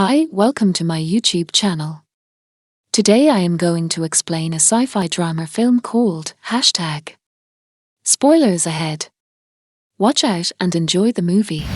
Hi, welcome to my YouTube channel. Today I am going to explain a sci-fi drama film called #. Spoilers ahead. Watch out and enjoy the movie.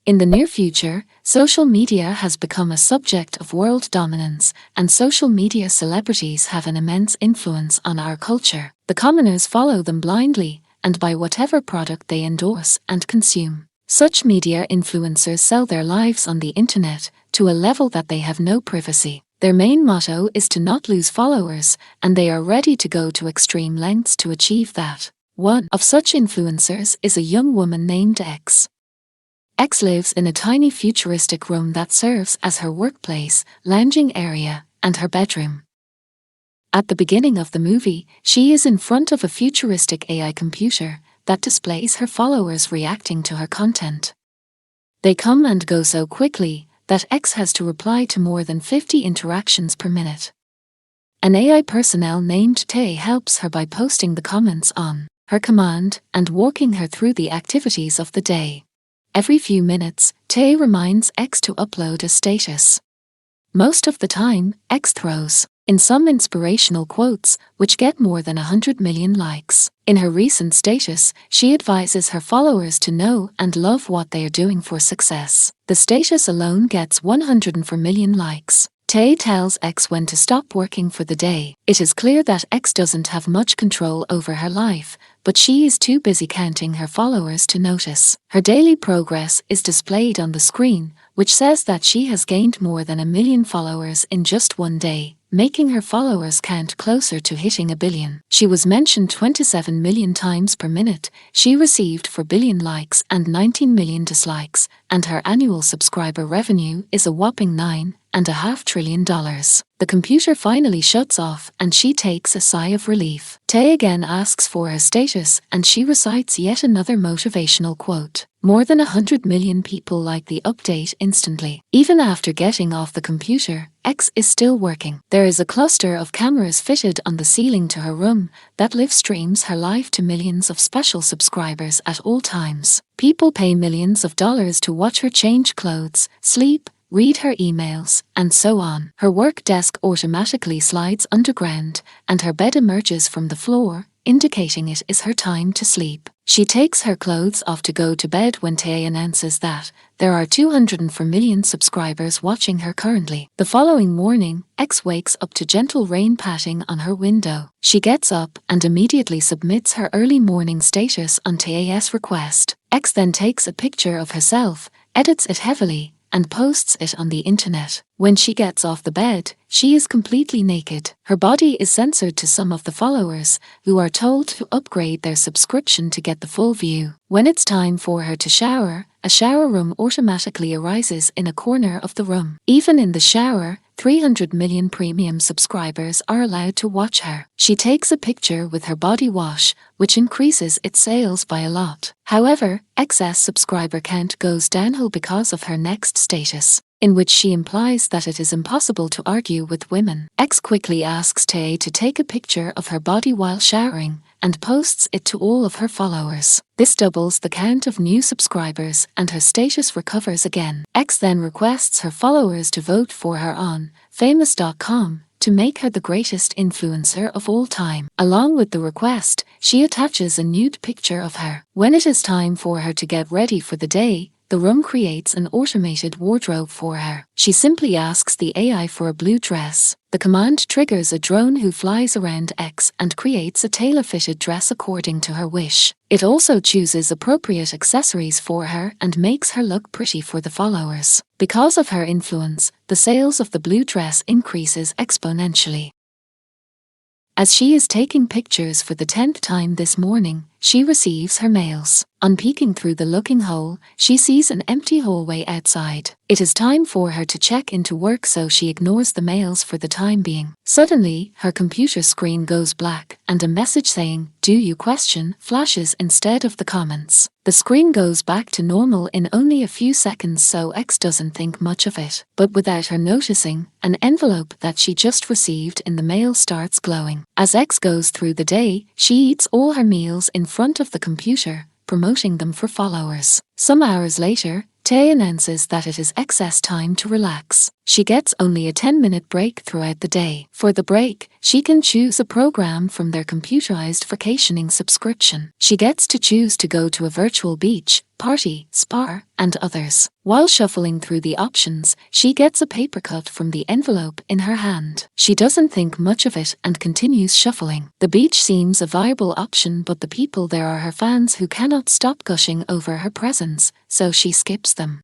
In the near future, social media has become a subject of world dominance, and social media celebrities have an immense influence on our culture. The commoners follow them blindly and buy whatever product they endorse and consume. Such media influencers sell their lives on the internet to a level that they have no privacy. Their main motto is to not lose followers, and they are ready to go to extreme lengths to achieve that. One of such influencers is a young woman named X. X lives in a tiny futuristic room that serves as her workplace, lounging area, and her bedroom. At the beginning of the movie, she is in front of a futuristic AI computer that displays her followers reacting to her content. They come and go so quickly that X has to reply to more than 50 interactions per minute. An AI personnel named Tay helps her by posting the comments on her command and walking her through the activities of the day. Every few minutes, Tay reminds X to upload a status. Most of the time, X throws in some inspirational quotes, which get more than 100 million likes. In her recent status, she advises her followers to know and love what they are doing for success. The status alone gets 104 million likes. Tay tells X when to stop working for the day. It is clear that X doesn't have much control over her life, but she is too busy counting her followers to notice. Her daily progress is displayed on the screen, which says that she has gained more than 1 million followers in just one day, making her followers count closer to hitting 1 billion. She was mentioned 27 million times per minute, she received 4 billion likes and 19 million dislikes, and her annual subscriber revenue is a whopping $9.5 trillion. The computer finally shuts off and she takes a sigh of relief. Tay again asks for her status and she recites yet another motivational quote. More than 100 million people like the update instantly. Even after getting off the computer, X is still working. There is a cluster of cameras fitted on the ceiling to her room that live streams her life to millions of special subscribers at all times. People pay millions of dollars to watch her change clothes, sleep, read her emails, and so on. Her work desk automatically slides underground, and her bed emerges from the floor, indicating it is her time to sleep. She takes her clothes off to go to bed when Tay announces that there are 204 million subscribers watching her currently. The following morning, X wakes up to gentle rain patting on her window. She gets up and immediately submits her early morning status on Tay's request. X then takes a picture of herself, edits it heavily, and posts it on the internet. When she gets off the bed, she is completely naked. Her body is censored to some of the followers, who are told to upgrade their subscription to get the full view. When it's time for her to shower, a shower room automatically arises in a corner of the room. Even in the shower, 300 million premium subscribers are allowed to watch her. She takes a picture with her body wash, which increases its sales by a lot. However, X's subscriber count goes downhill because of her next status, in which she implies that it is impossible to argue with women. X quickly asks Tay to take a picture of her body while showering, and posts it to all of her followers. This doubles the count of new subscribers and her status recovers again. X then requests her followers to vote for her on famous.com to make her the greatest influencer of all time. Along with the request, she attaches a nude picture of her. When it is time for her to get ready for the day, the room creates an automated wardrobe for her. She simply asks the AI for a blue dress. The command triggers a drone who flies around X and creates a tailor-fitted dress according to her wish. It also chooses appropriate accessories for her and makes her look pretty for the followers. Because of her influence, the sales of the blue dress increases exponentially. As she is taking pictures for the 10th time this morning, she receives her mails. On peeking through the looking hole, she sees an empty hallway outside. It is time for her to check into work, so she ignores the mails for the time being. Suddenly, her computer screen goes black and a message saying, "Do you question?" flashes instead of the comments. The screen goes back to normal in only a few seconds, so X doesn't think much of it. But without her noticing, an envelope that she just received in the mail starts glowing. As X goes through the day, she eats all her meals in front of the computer, promoting them for followers. Some hours later, Tay announces that it is excess time to relax. She gets only a 10-minute break throughout the day. For the break, she can choose a program from their computerized vacationing subscription. She gets to choose to go to a virtual beach, party, spa, and others. While shuffling through the options, she gets a paper cut from the envelope in her hand. She doesn't think much of it and continues shuffling. The beach seems a viable option, but the people there are her fans who cannot stop gushing over her presence, so she skips them.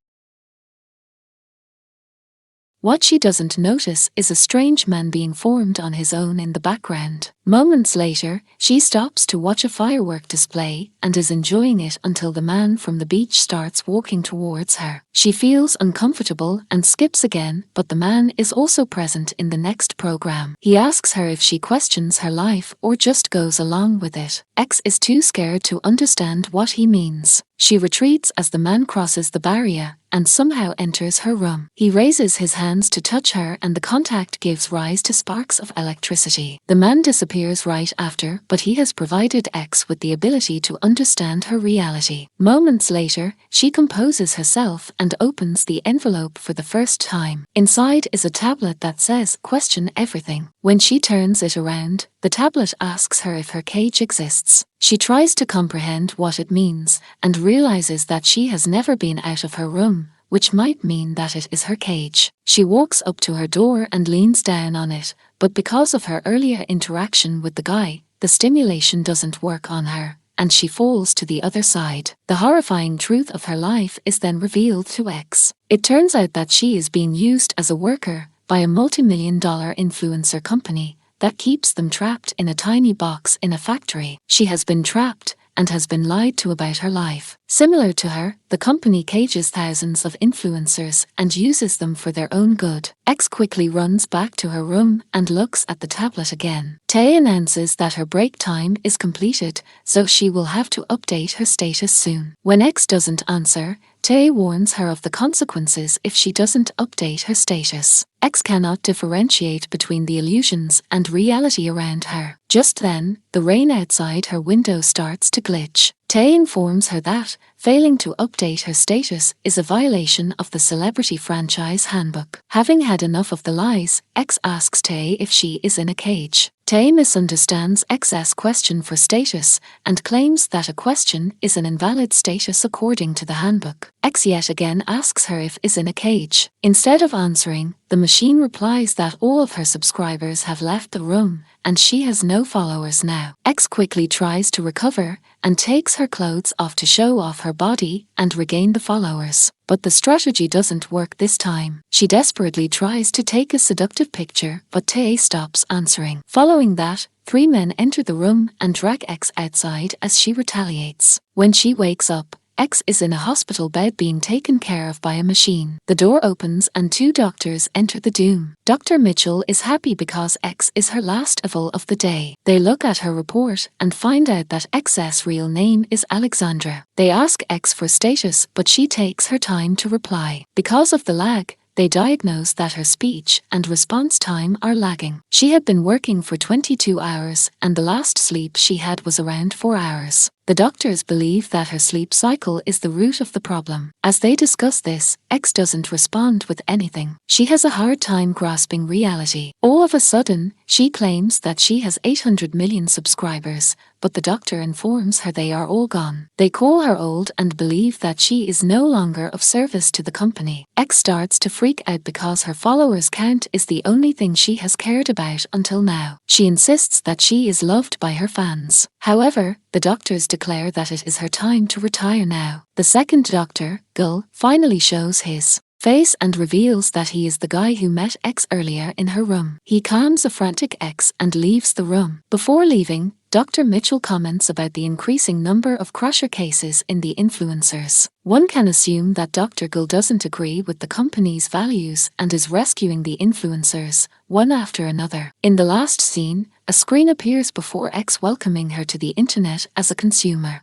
What she doesn't notice is a strange man being formed on his own in the background. Moments later, she stops to watch a firework display and is enjoying it until the man from the beach starts walking towards her. She feels uncomfortable and skips again, but the man is also present in the next program. He asks her if she questions her life or just goes along with it. X is too scared to understand what he means. She retreats as the man crosses the barrier and somehow enters her room. He raises his hands to touch her and the contact gives rise to sparks of electricity. The man disappears right after, but he has provided X with the ability to understand her reality. Moments later, she composes herself and opens the envelope for the first time. Inside is a tablet that says, "Question everything." When she turns it around, the tablet asks her if her cage exists. She tries to comprehend what it means and realizes that she has never been out of her room, which might mean that it is her cage. She walks up to her door and leans down on it, but because of her earlier interaction with the guy, the stimulation doesn't work on her, and she falls to the other side. The horrifying truth of her life is then revealed to X. It turns out that she is being used as a worker by a multi-million-dollar influencer company that keeps them trapped in a tiny box in a factory. She has been trapped and has been lied to about her life. Similar to her, the company cages thousands of influencers and uses them for their own good. X quickly runs back to her room and looks at the tablet again. Tay announces that her break time is completed, so she will have to update her status soon. When X doesn't answer, Tay warns her of the consequences if she doesn't update her status. X cannot differentiate between the illusions and reality around her. Just then, the rain outside her window starts to glitch. Tay informs her that failing to update her status is a violation of the Celebrity franchise handbook. Having had enough of the lies, X asks Tay if she is in a cage. Tay misunderstands X's question for status and claims that a question is an invalid status according to the handbook. X yet again asks her if is in a cage. Instead of answering, the machine replies that all of her subscribers have left the room and she has no followers now. X quickly tries to recover and takes her clothes off to show off her body and regain the followers. But the strategy doesn't work this time. She desperately tries to take a seductive picture, but Tay stops answering. Following that, 3 men enter the room and drag X outside as she retaliates. When she wakes up, X is in a hospital bed being taken care of by a machine. The door opens and 2 doctors enter the doom. Dr. Mitchell is happy because X is her last evil of the day. They look at her report and find out that X's real name is Alexandra. They ask X for status, but she takes her time to reply. Because of the lag, they diagnose that her speech and response time are lagging. She had been working for 22 hours and the last sleep she had was around 4 hours. The doctors believe that her sleep cycle is the root of the problem. As they discuss this, X doesn't respond with anything. She has a hard time grasping reality. All of a sudden, she claims that she has 800 million subscribers, but the doctor informs her they are all gone. They call her old and believe that she is no longer of service to the company. X starts to freak out because her followers count is the only thing she has cared about until now. She insists that she is loved by her fans. However, the doctors declare that it is her time to retire now. The second doctor, Gull, finally shows his face and reveals that he is the guy who met X earlier in her room. He calms a frantic X and leaves the room. Before leaving, Dr. Mitchell comments about the increasing number of crusher cases in the influencers. One can assume that Dr. Gull doesn't agree with the company's values and is rescuing the influencers, one after another. In the last scene, a screen appears before X welcoming her to the internet as a consumer.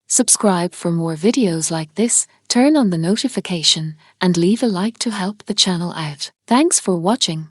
Subscribe for more videos like this, turn on the notification, and leave a like to help the channel out. Thanks for watching.